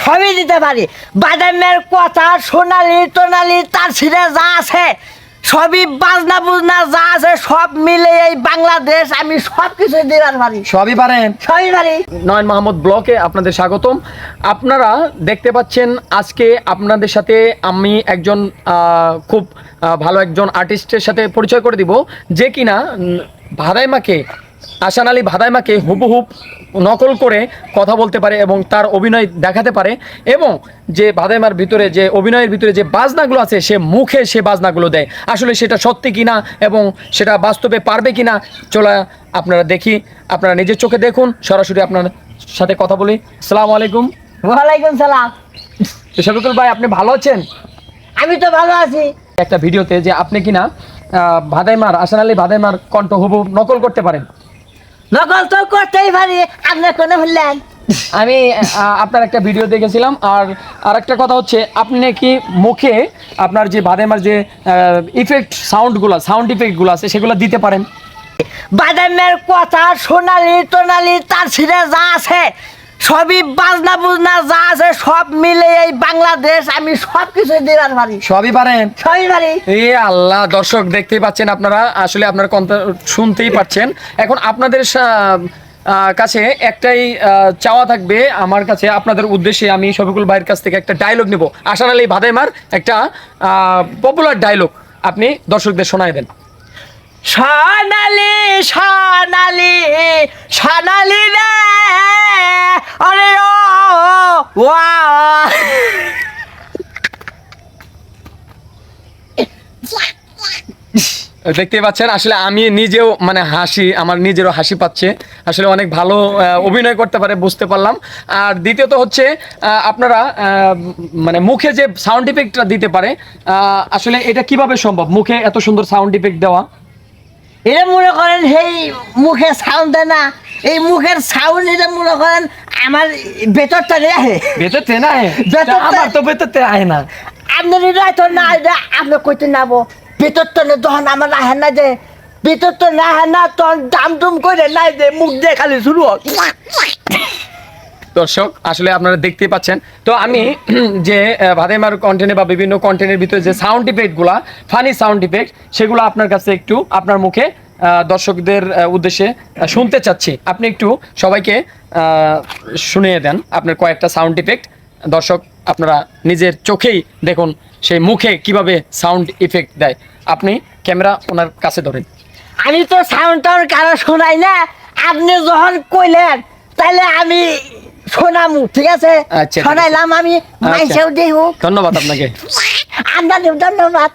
সবই দিতে পারি। বাদামের কথা, সোনালি টোনালি তার ছিঁড়ে যা আছে সবই, বাজনা বুজনা যা আছে সব মিলে এই বাংলাদেশ আমি সব কিছু দিবার পারি। সবই পারেন? সবই পারি। নয়ন মাহমুদ ব্লকে আপনাদের স্বাগতম। আপনারা দেখতে পাচ্ছেন আজকে আপনাদের সাথে আমি একজন খুব ভালো একজন আর্টিস্টের সাথে পরিচয় করে দিব, যে কিনা ভাদাইমাকে, আহসান আলী ভাদাইমাকে হুবহুব নকল করে কথা বলতে পারে এবং তার অভিনয় দেখাতে পারে, এবং যে ভাদাইমার ভিতরে যে অভিনয়ের ভিতরে যে বাজনাগুলো আছে সে মুখে সে বাজনাগুলো দেয়। আসলে সেটা সত্যি কিনা এবং সেটা বাস্তবে পারবে কিনা, চলা আপনারা দেখি, আপনারা নিজের চোখে দেখুন, সরাসরি আপনার সাথে কথা বলি। আসসালামু আলাইকুম। ওয়ালাইকুম সালাম। শফিকুল ভাই, আপনি ভালো আছেন? আমি তো ভালো আছি। একটা ভিডিওতে যে আপনি কিনা ভাদাইমার, আহসান আলী ভাদাইমার কণ্ঠ হুবহুব নকল করতে পারেন। নকল তো করতেই পারি, আপনি কোনো বললেন। আমি আপনার একটা ভিডিও দেখেছিলাম। আর একটা কথা হচ্ছে, আপনি নাকি মুখে আপনার যে ভাদাইমার যে সাউন্ড ইফেক্টগুলো আছে সেগুলো দিতে পারেন। বাদামের কথা, সোনালি টোনালি তার ছিঁড়ে যা আছে সবই, বাজনা বুজনা যা আছে সব মিলে এই বাংলাদেশ আমি সব কিছু দিবার পারি। সবই পারেন? সবই পারি। এ আল্লাহ, দর্শক দেখতেই পাচ্ছেন, আপনারা আসলে আপনার কণ্ঠ শুনতেই পাচ্ছেন। এখন আপনাদের কাছে একটাই চাওয়া থাকবে আমার কাছে, আপনাদের উদ্দেশ্যে আমি শফিকুল ভাইয়ের কাছ থেকে একটা ডায়লগ নেব, আহসান আলী ভাদাইমার একটা পপুলার ডায়লগ আপনি দর্শকদের শোনায় দেন। সোনালি সোনালি সোনালি রে, আরে ও ওয়া। দেখতেই পাচ্ছেন, আসলে আমি নিজেও মানে হাসি, আমার নিজেরও হাসি পাচ্ছে। আসলে অনেক ভালো অভিনয় করতে পারে, বুঝতে পারলাম। আর দ্বিতীয়ত হচ্ছে আপনারা মানে মুখে যে সাউন্ড ইফেক্টটা দিতে পারে, আসলে এটা কিভাবে সম্ভব, মুখে এত সুন্দর সাউন্ড ইফেক্ট দেওয়া? এটা মনে করেন সেই মুখে সাউন্ড দেয় না, এই মুখের সাউন্ড এটা মনে করেন আমার ভেতরটা রেহে। ভেতরতে না? আমার তো ভেতরতে আয় না। আপনার এটা তো না, এটা আপনি কইতে নাবো ভেতর তো না, যখন আমার আহে না যে ভেতর তো না আহে না, তখন দাম দুম করে নাই যে মুখ দিয়ে খালি শুরু হয়। দর্শক আসলে আপনারা দেখতেই পাচ্ছেন। তো আমি যে ভাদাইমার কন্টেন্টে বা বিভিন্ন কন্টেন্টের ভিতরে যে সাউন্ড ইফেক্টগুলা, ফানি সাউন্ড ইফেক্ট, সেগুলো আপনার কাছে একটু আপনার মুখে দর্শকদের উদ্দেশ্যে শুনতে চাচ্ছি। আপনি একটু সবাইকে শুনিয়ে দেন আপনার কয়েকটা সাউন্ড ইফেক্ট। দর্শক আপনারা নিজের চোখেই দেখুন সেই মুখে কিভাবে সাউন্ড ইফেক্ট দেয়। আপনি ক্যামেরা ওনার কাছে ধরেন। আমি তো সাউন্ড টাউন্ড কারো শোনাই না, আপনি যখন কইলেন তাহলে আমি শোনামু, ঠিক আছে? আচ্ছা, শোনাইলাম আমি, মাইসেও দেহু। ধন্যবাদ আপনাকে। আপনাদের ধন্যবাদ।